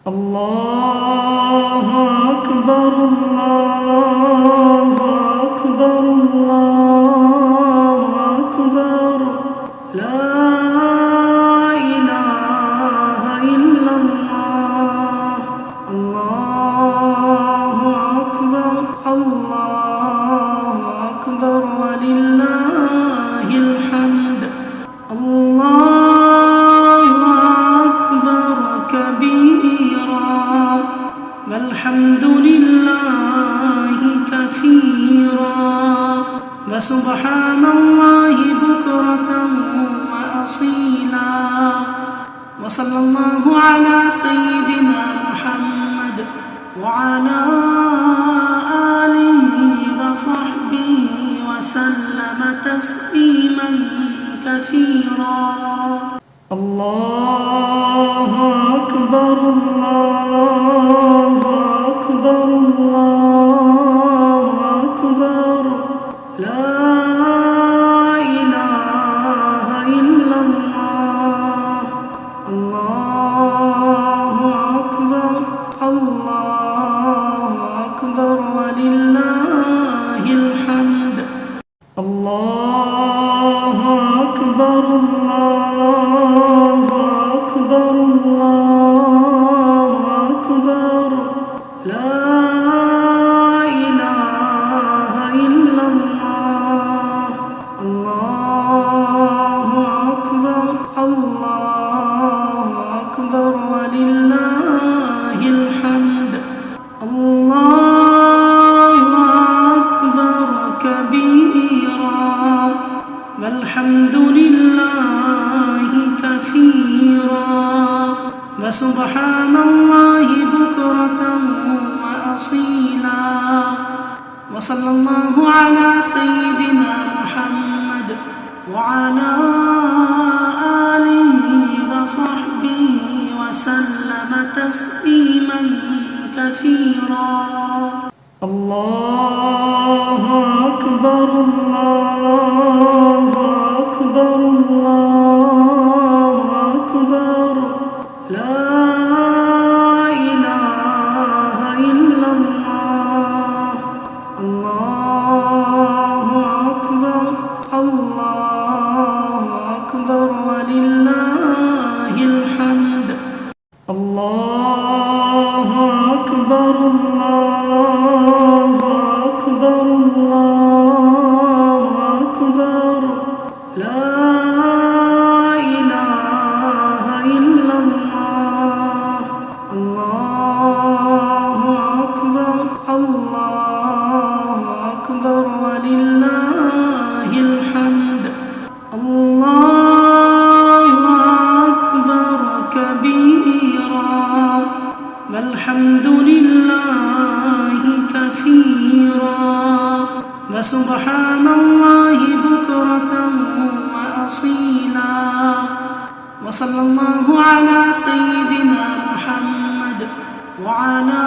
الله أكبر الله أكبر الله أكبر لا إله إلا الله الله أكبر الله أكبر ولله الحمد الله أكبر كبيرا والحمد لله كثيرا وسبحان الله بكرة وأصيلا وصلى الله على سيدنا محمد وعلى آله وصحبه وسلم تسليما كثيرا الله أكبر الله أكبر الله أكبر لا إله إلا الله الله أكبر الله أكبر ولله الحمد الله أكبر الله أكبر الله أكبر لا إله إلا الله الله أكبر الله أكبر ولله الحمد الله أكبر كبيرا والحمد لله كثيرا وسبحان الله بكرة وأصيلا وصلى الله على سيدنا محمد وعلى آله وصحبه وسلم تسليما كثيرا الله أكبر الله أكبر الله أكبر لا إله إلا الله الله أكبر الله أكبر ولله الحمد الله أكبر الله أكبر الله أكبر لا إله إلا الله الله أكبر الله أكبر ولله الحمد الله أكبر كبيرا والحمد لله كثيرا وسبحان الله بكرة وأصيلا وصلى الله على سيدنا محمد وعلى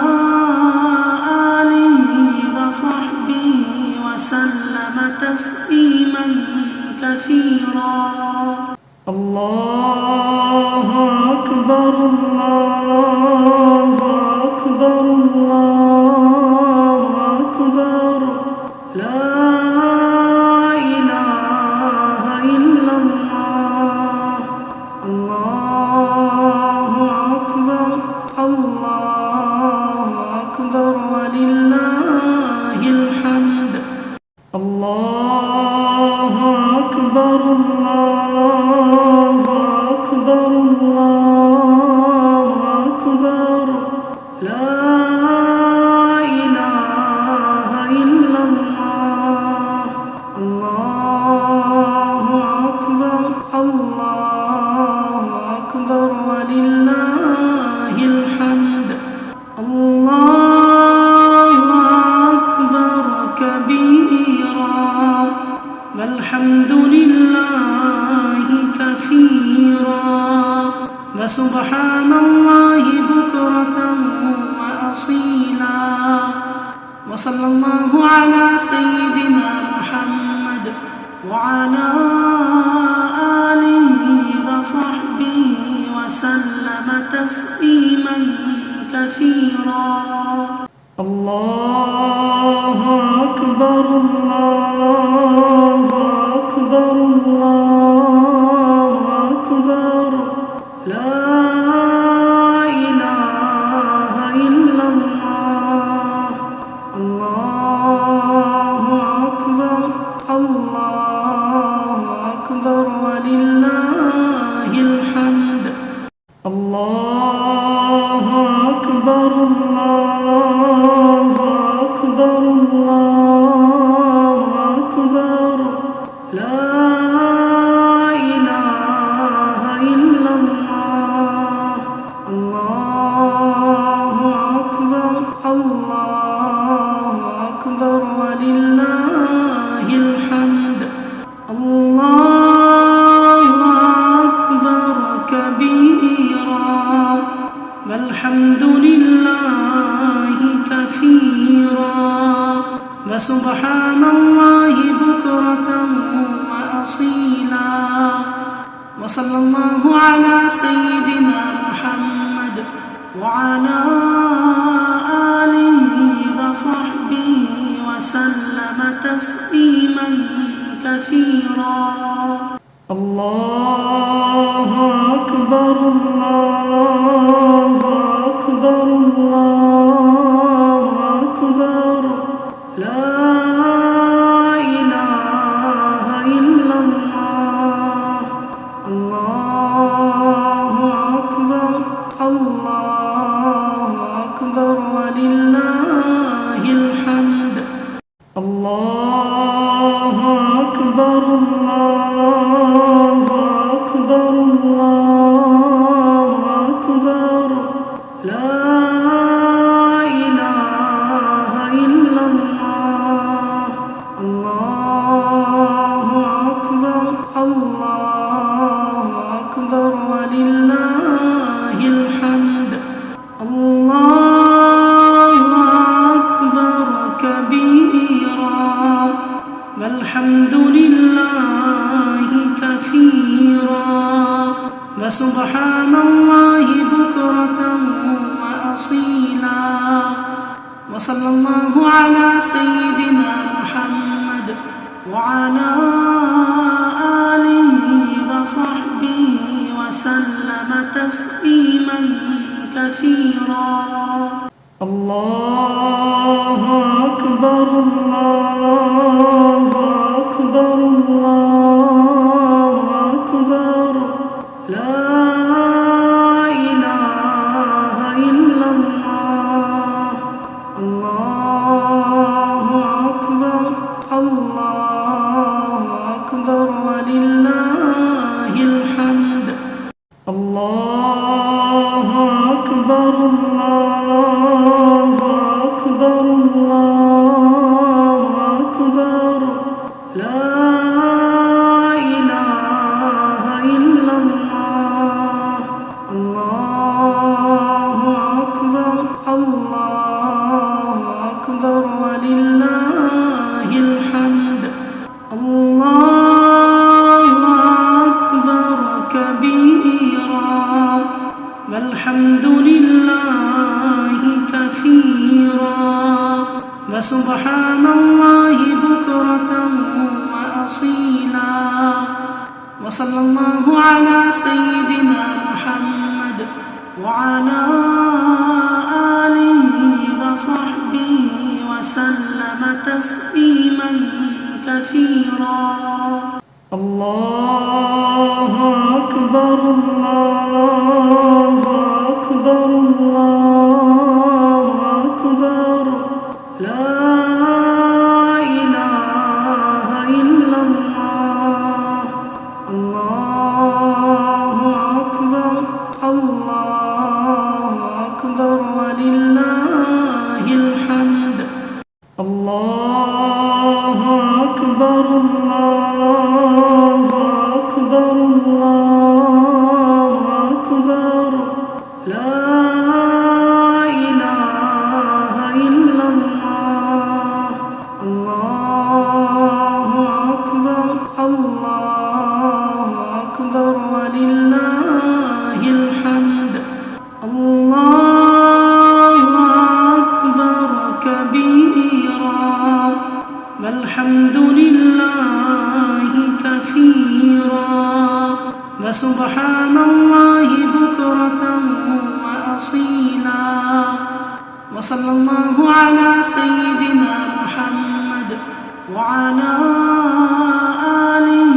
آله وصحبه وسلم تسليما كثيرا الله أكبر الله أكبر الله أكبر لا إله إلا الله الله أكبر الله أكبر ولله الحمد الله أكبر الله أكبر الله أكبر لا إله إلا الله الله أكبر الله أكبر ولله الحمد الله أكبر كبيرا والحمد لله كثيرا وسبحان الله بكرة وأصيلا وصلى الله على سيدنا محمد وعلى آله وصحبه وسلم تسليما كثيرا الله أكبر الله أكبر الله أكبر لا إله إلا الله الله أكبر الله أكبر ولله الحمد الله أكبر الله أكبر الله أكبر لا إله إلا الله الله أكبر الله أكبر ولله الحمد الله أكبر كبيرا والحمد لله كثيرا وسبحان الله بكرة وأصيلا وصلى الله على سيدنا محمد وعلى آله وصحبه وسلم تسليما كثيرا الله أكبر الله أكبر الله أكبر لا إله إلا الله الله أكبر الله أكبر ولله الحمد الله أكبر الله أكبر الله أكبر لا إله إلا الله الله أكبر الله أكبر ولله الحمد الله أكبر كبيرا والحمد لله كثيرا وسبحان الله بكرة وأصيلا وصلى الله على سيدنا محمد وعلى آله وصحبه وسلم تسليما كثيرا الله أكبر الله أكبر الله أكبر لا إله إلا الله الله أكبر الله أكبر ولله الحمد الله أكبر الله أكبر الله أكبر لا إله إلا الله الله أكبر الله أكبر ولله الحمد الله أكبر كبيرا والحمد لله كثيرا وسبحان الله بكرة وأصيلا وصلى الله على سيدنا محمد وعلى آله وصحبه وسلم تسليما كثيرا الله أكبر الله أكبر الله أكبر لا إله إلا الله الله وأصيلا. وصلى الله على سيدنا محمد وعلى آله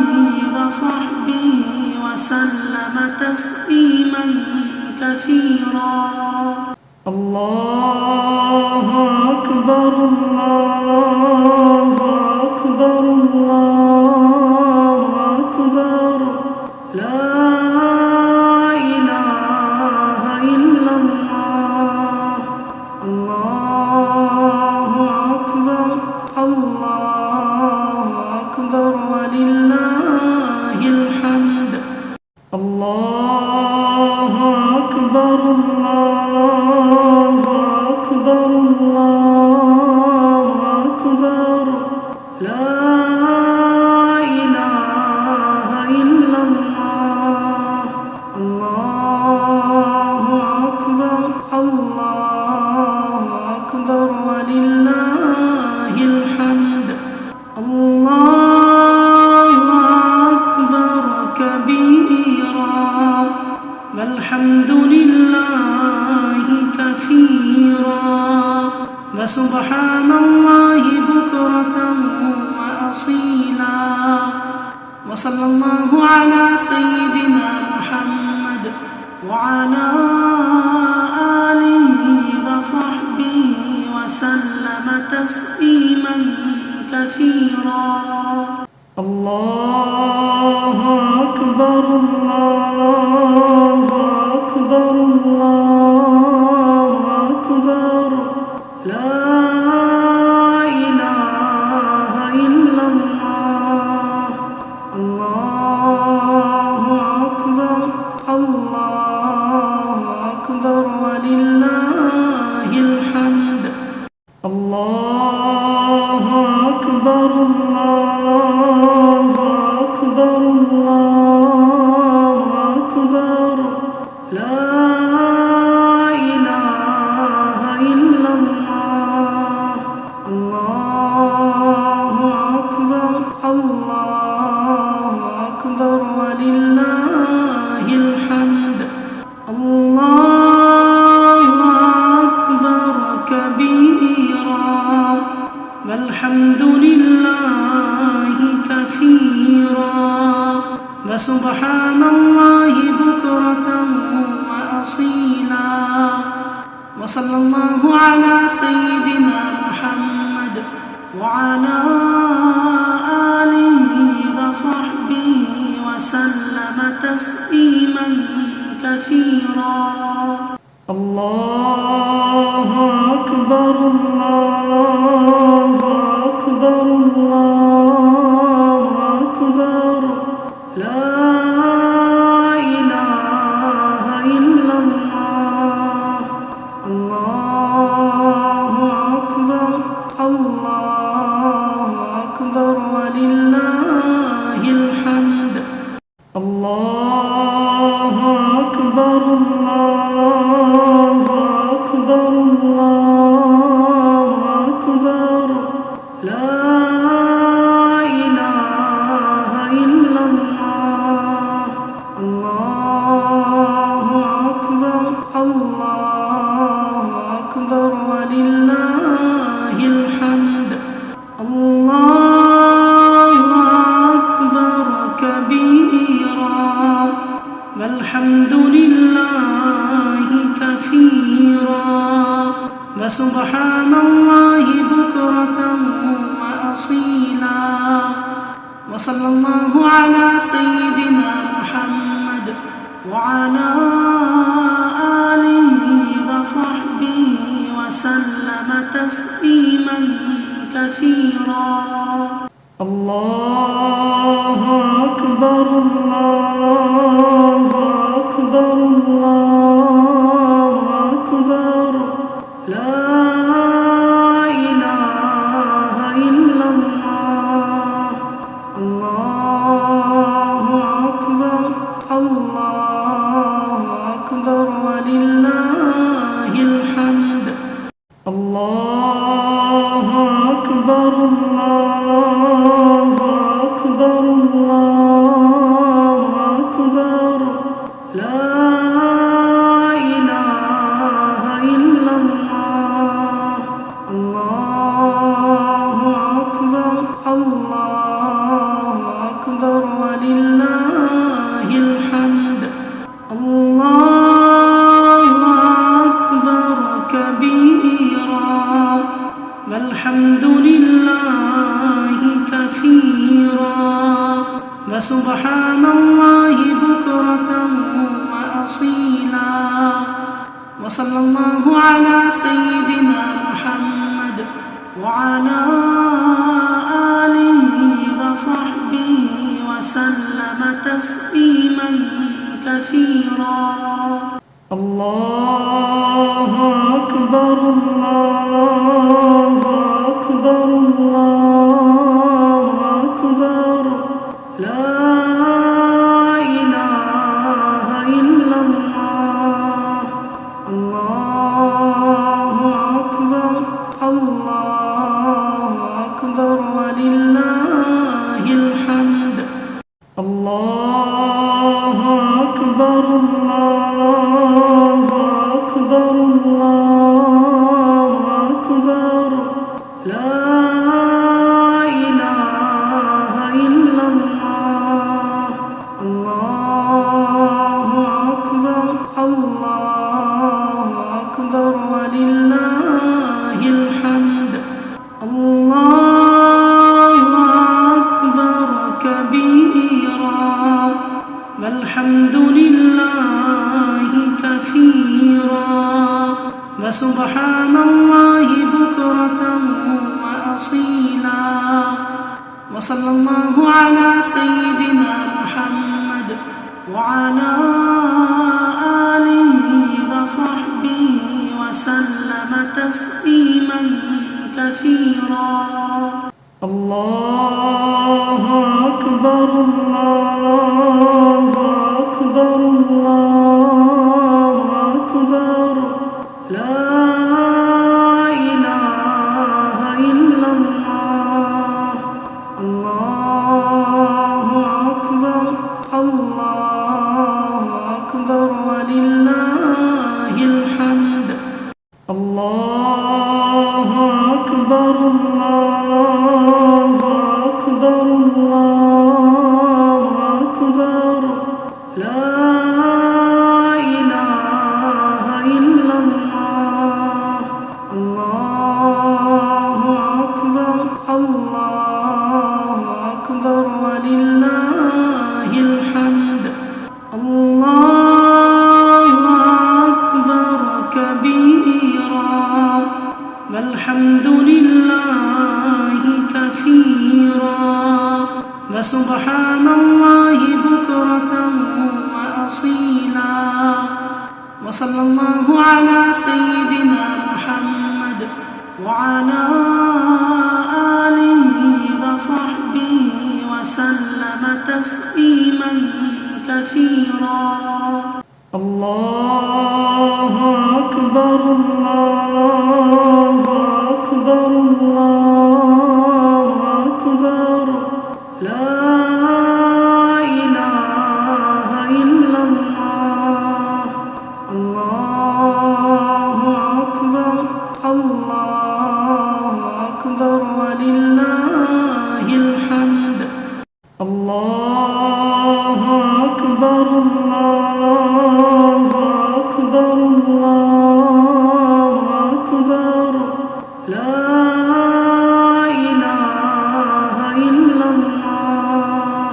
وصحبه وسلم تسليما كثيرا. الله أكبر الله أكبر الله أكبر لا إله إلا الله. الله أكبر الله أكبر ولله الحمد. الله أكبر الله أكبر الله أكبر لا إله إلا الله. الله أكبر الله أكبر ولله الحمد. الله أكبر كبيرا والحمد لله كثيرا وسبحان الله بكرة وأصيلا. وصلى الله على سيدنا محمد وعلى آله وصحبه وسلم تسليما كثيرا. الله أكبر الله أكبر الله أكبر لا إله إلا الله. الله أكبر الله أكبر ولله الحمد. الله أكبر الله أكبر الله أكبر لا إله إلا الله. الله أكبر الله أكبر ولله الحمد. الله أكبر كبيرا والحمد لله كثيرا وسبحان الله بكرة وأصيلا. وصلى الله على سيدنا محمد وعلى آله وصحبه وسلم تسليما كثيرا. الله أكبر الله أكبر الله أكبر لا إله إلا الله. الله أكبر الله أكبر ولله الحمد. الله أكبر الله أكبر الله أكبر لا إله إلا الله. الله أكبر الله أكبر ولله الحمد. الله أكبر كبيرا والحمد لله كثيرا وسبحان الله بكرة وأصيلا. وصلى الله على سيدنا محمد وعلى آله وصحبه وسلم تسليما كثيرا. الله أكبر الله أكبر الله أكبر لا إله إلا الله. الله أكبر الله أكبر ولله الحمد. الله أكبر الله أكبر الله أكبر لا إله والحمد لله كثيرا وسبحان الله بكرة وأصيلا وصلى الله على سيدنا محمد وعلى آله وصحبه وسلم تسليما كثيرا الله أكبر الله أكبر الله أكبر لا إله إلا الله الله أكبر الله أكبر ولله الحمد الله أكبر الله أكبر الله أكبر لا إله إلا الله الله أكبر الله أكبر ولله الحمد الله أكبر كبيرا والحمد لله كثيرا وسبحان الله بكرة وأصيلا وصلى الله على سيدنا محمد وعلى آله وصحبه وسلم تسليما كثيرا الله أكبر الله أكبر الله أكبر لا إله إلا الله الله أكبر الله أكبر ولله الحمد الله أكبر الله أكبر الله أكبر لا إله إلا الله الله أكبر الله أكبر ولله الحمد الله أكبر كبيرا والحمد لله كثيرا وسبحان الله بكرة وأصيلا وصلى الله على سيدنا محمد وعلى آله وصحبه وسلم تسليما كثيرا الله أكبر الله أكبر الله أكبر لا إله إلا الله الله أكبر الله أكبر ولله الحمد الله أكبر الله أكبر الله أكبر لا إله إلا الله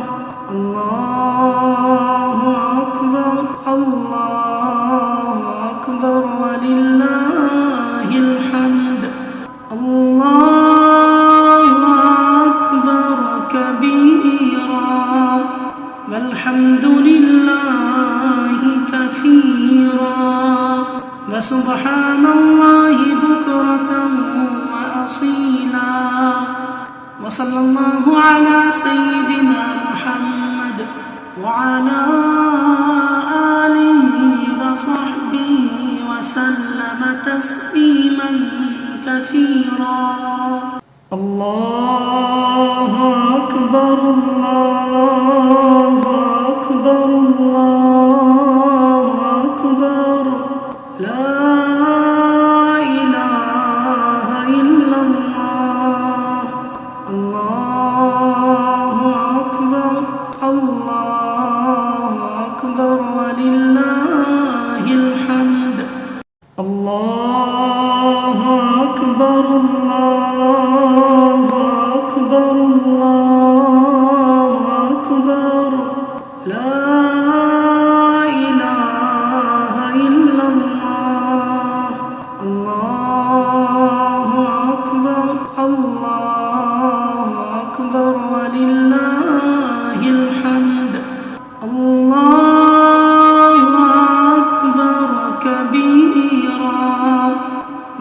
الله أكبر الله أكبر ولله الحمد الله أكبر كبيرا والحمد لله كثيرا وسبحان الله بكرة وأصيلا وصلى الله على سيدنا محمد وعلى آله وصحبه وسلم تسليما كثيرا الله أكبر الله أكبر الله أكبر لا إله إلا الله الله أكبر الله أكبر ولله الحمد الله أكبر الله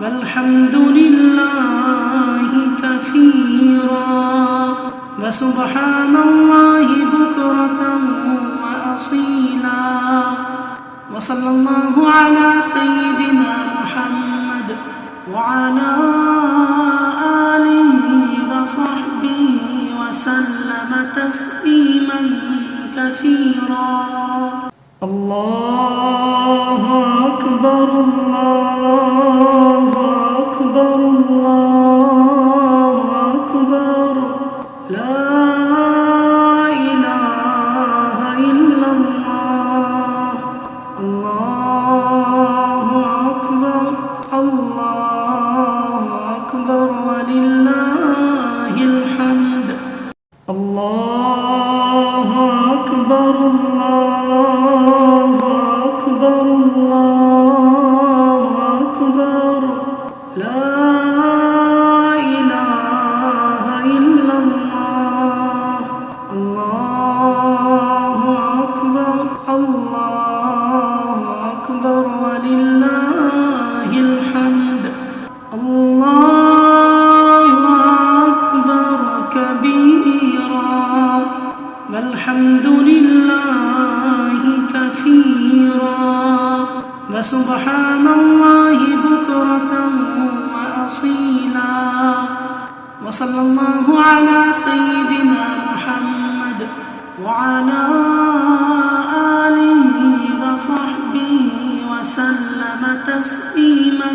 والحمد لله كثيرا وسبحان الله بكرة وأصيلا وصلى الله على سيدنا محمد وعلى آله وصحبه وسلم تسليما كثيرا الله أكبر الله أكبر الله أكبر لا إله إلا الله الله أكبر الله أكبر ولله الحمد الله أكبر الله أكبر الله أكبر لا إله إلا الله الله أكبر الله أكبر ولله الحمد الله أكبر كبيرا والحمد لله كثيرا وسبحان الله بكرة وأصيلا وصلى الله على سيدنا محمد وعلى آله وصحبه وسلم تسليما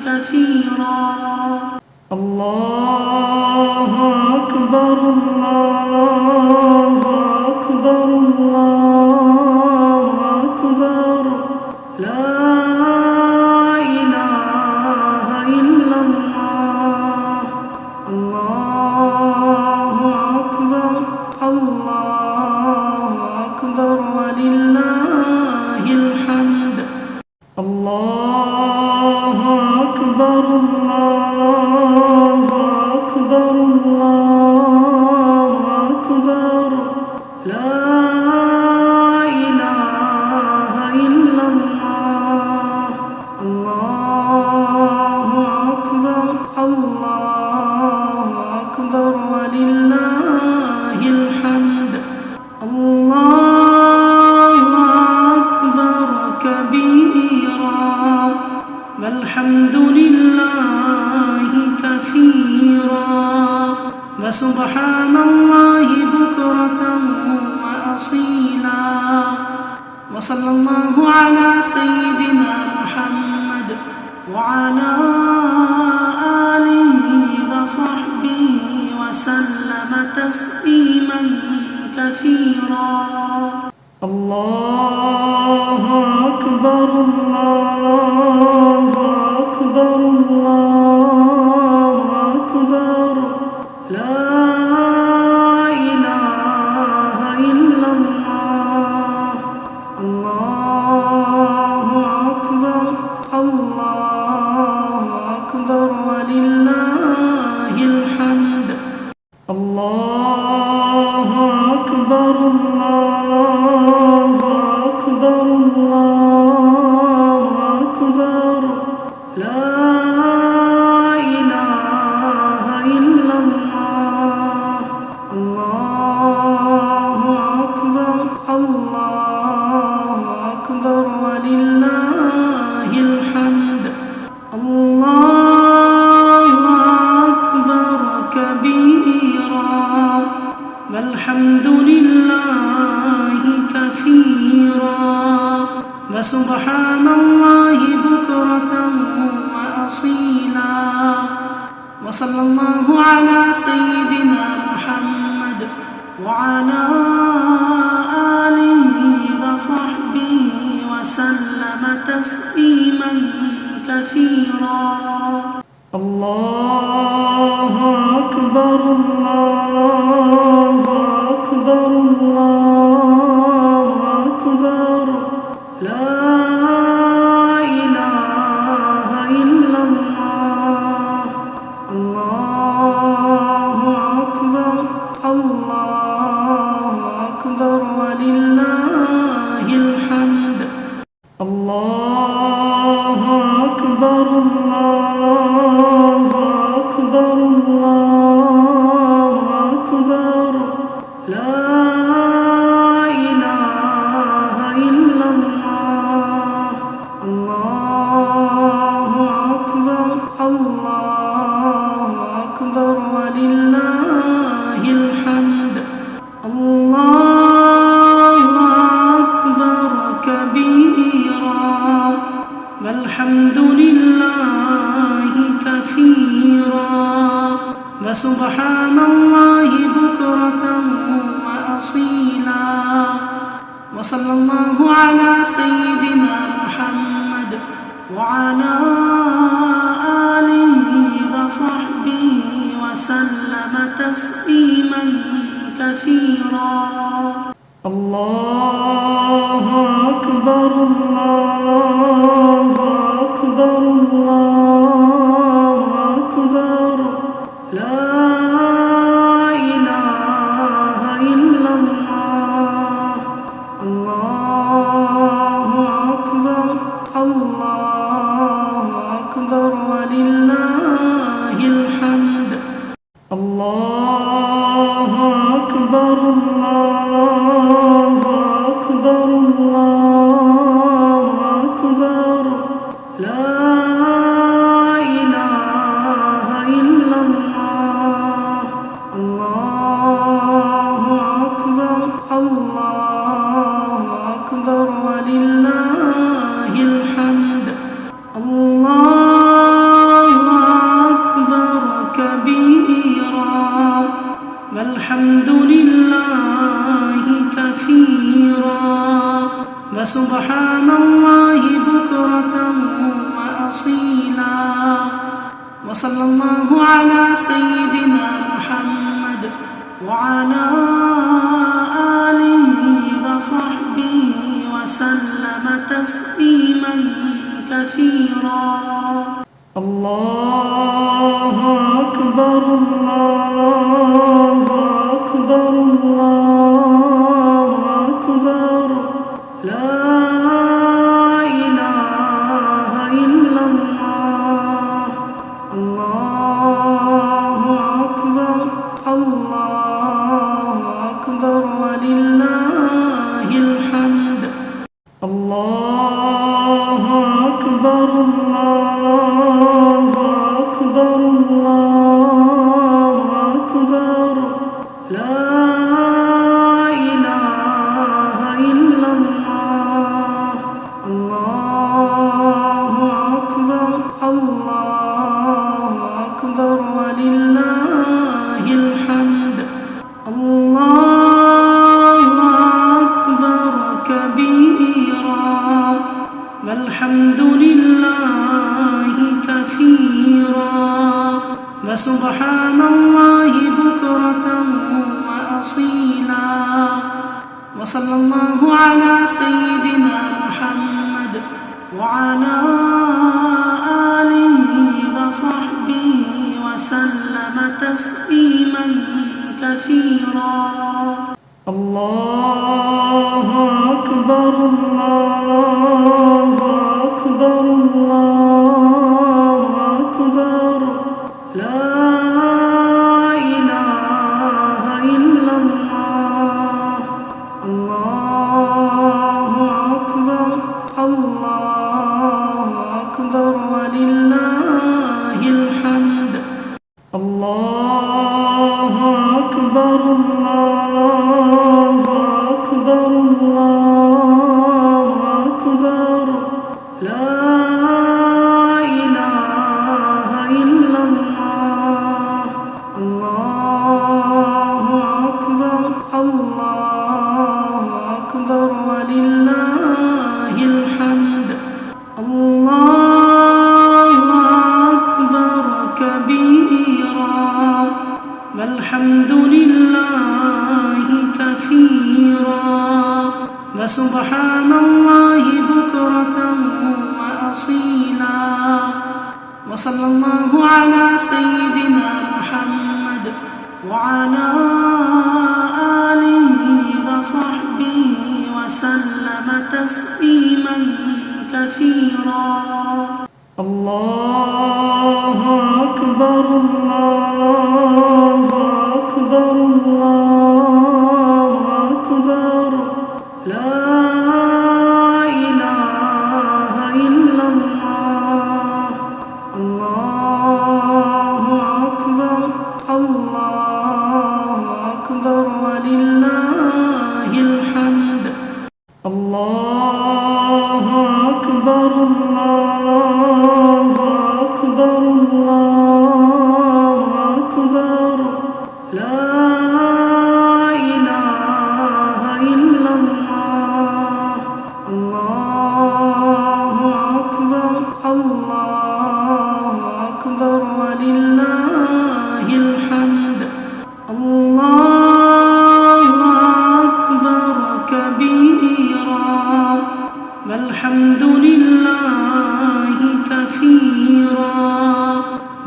كثيرا الله أكبر الله أكبر الله أكبر لا إله إلا الله الله أكبر الله أكبر ولله الحمد الله أكبر الله أكبر الله أكبر لا إله إلا الله الله أكبر الله أكبر ولله الحمد الله أكبر كبيرا والحمد لله كثيرا وسبحان الله بكرة وأصيلا وصلى الله على سيدنا محمد وعلى آله وصحبه وسلم تسليما كثيرا الله أكبر الله أكبر الله أكبر لا إله إلا الله الله أكبر الله أكبر ولله الحمد الله أكبر الله أكبر الله أكبر لا إله إلا الله الله أكبر الله أكبر ولله الحمد الله أكبر كبيرا والحمد لله كثيرا وسبحان الله بكرة وأصيلا وصلى الله على سيدنا محمد وعلى آله وصحبه وسلم تسليما كثيرا الله أكبر الله أكبر الله أكبر لا إله إلا الله الله أكبر الله أكبر ولله الحمد الله أكبر الله وسبحان الله بكرة وأصيلا وصلى الله على سيدنا محمد وعلى آله وصحبه وسلم تسليما كثيرا الله أكبر الله أكبر الله أكبر لا إله إلا الله الله أكبر الله أكبر ولله الحمد الله أكبر الله أكبر الله أكبر لا إله إلا الله الله أكبر الله أكبر ولله الحمد الله أكبر كبيرا والحمد لله كثيرا وسبحان الله بكرة وأصيلا وصلى الله على سيدنا محمد وعلى آله وصحبه وسلم تسليما كثيرا الله أكبر الله أكبر الله أكبر لا إله إلا الله الله أكبر الله أكبر ولله الحمد الله أكبر الله أكبر الله أكبر لا إله إلا الله الله أكبر الله أكبر ولله الحمد الله أكبر كبيرا والحمد لله كثيرا وسبحان الله بكرة وأصيلا وصلى الله على سيدنا محمد وعلى آله وصحبه وسلم تسليما كثيرا الله أكبر الله أكبر الله أكبر لا إله إلا الله الله أكبر الله أكبر ولله الحمد الله أكبر الله أكبر الله أكبر لا إله إلا الله الله أكبر الله أكبر ولله الحمد الله أكبر كبيرا والحمد لله كثيرا وسبحان الله بكرة وأصيلا وصلى الله على سيدنا محمد وعلى آله وصحبه وسلم تسليما كثيرا الله أكبر الله أكبر الله أكبر لا إله إلا الله الله أكبر الله أكبر ولله الحمد الله أكبر الله أكبر الله أكبر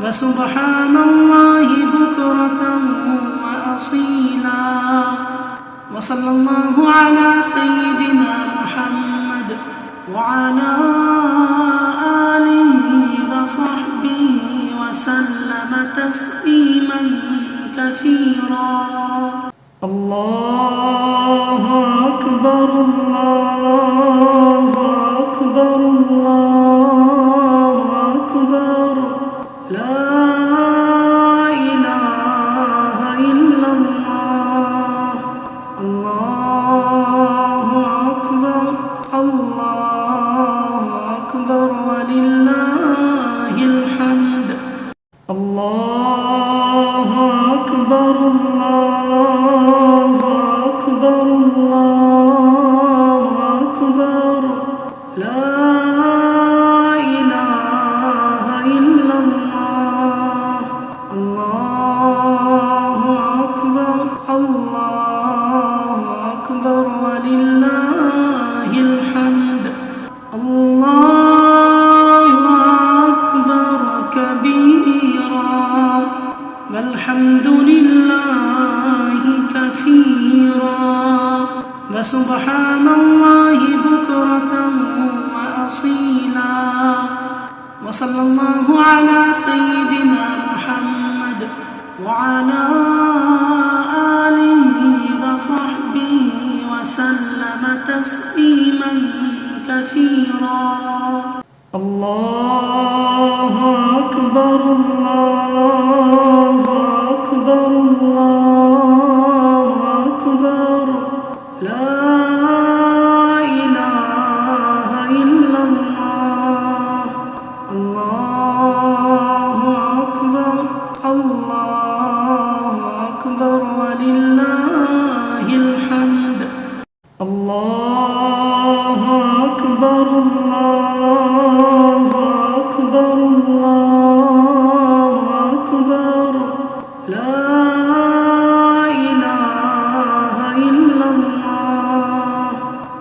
وسبحان الله بكرة وأصيلا وصلى الله على سيدنا محمد وعلى آله وصحبه وسلم تسليما كثيرا الله أكبر الله أكبر الله أكبر لا إله إلا الله الله أكبر الله أكبر ولله الحمد الله أكبر الله أكبر الله أكبر لا إله إلا الله الله أكبر الله أكبر ولله الحمد الله أكبر كبيرا والحمد لله كثيرا وسبحان الله بكرة وأصيلا وصلى الله على سيدنا محمد وعلى آله وصحبه وسلم تسليما كثيرا الله أكبر الله أكبر الله أكبر لا إله إلا الله الله أكبر الله أكبر ولله الحمد الله أكبر الله أكبر الله أكبر لا إله إلا الله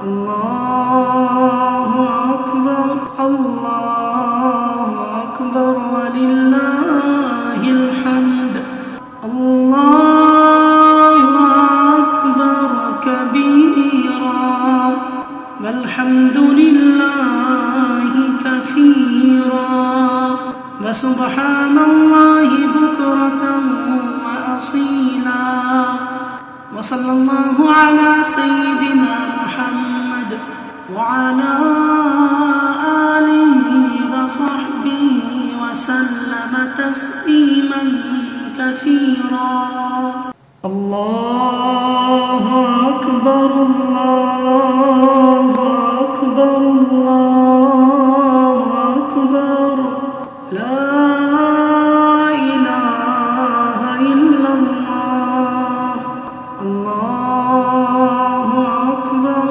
الله أكبر الله أكبر ولله الحمد الله أكبر كبيرا والحمد لله كثيرا وسبحان الله بكرة وأصيلا وصلى الله على سيدنا محمد وعلى آله وصحبه وسلم تسليما كثيرا الله أكبر الله أكبر الله أكبر لا إله إلا الله الله أكبر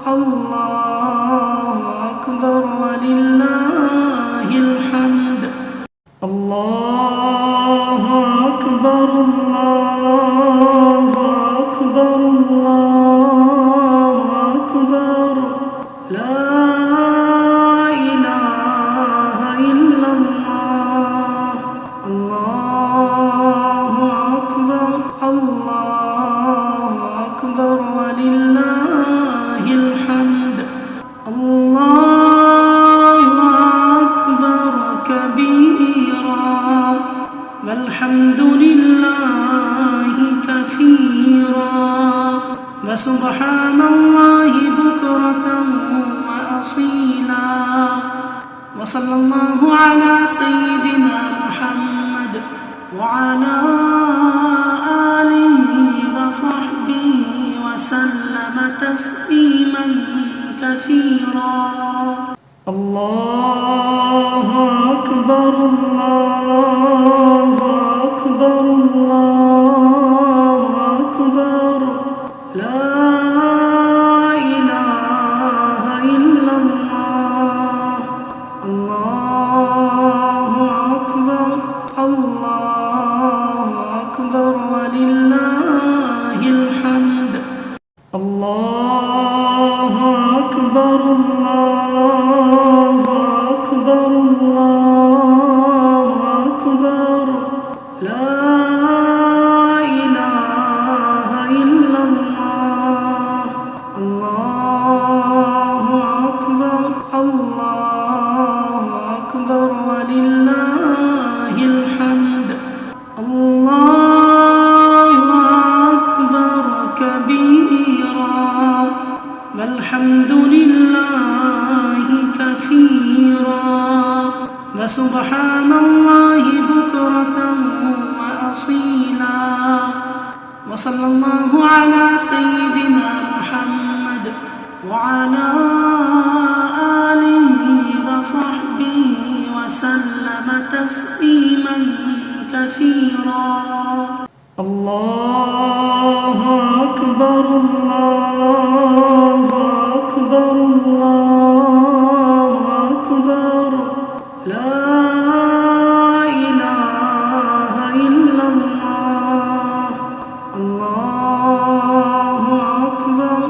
الله أكبر ولله الحمد الله أكبر الله أكبر الله أكبر لا إله إلا الله الله أكبر الله أكبر ولله الحمد الله أكبر كبيرا والحمد لله كثيرا وسبحان الله بكرة وأصيلا وصلى الله على سيدنا محمد وعلى آله وصحبه وسلم تسليما كثيرا الله أكبر الله أكبر الله أكبر لا إله إلا الله الله أكبر الله أكبر ولله الحمد الله أكبر الله أكبر الله أكبر بكرة وأصيلا. وصلى الله على سيدنا محمد وعلى آله وصحبه وسلم تسليما كثيرا. الله أكبر الله أكبر الله أكبر لا إله إلا الله. الله أكبر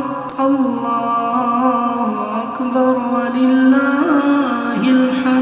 الله أكبر ولله الحمد.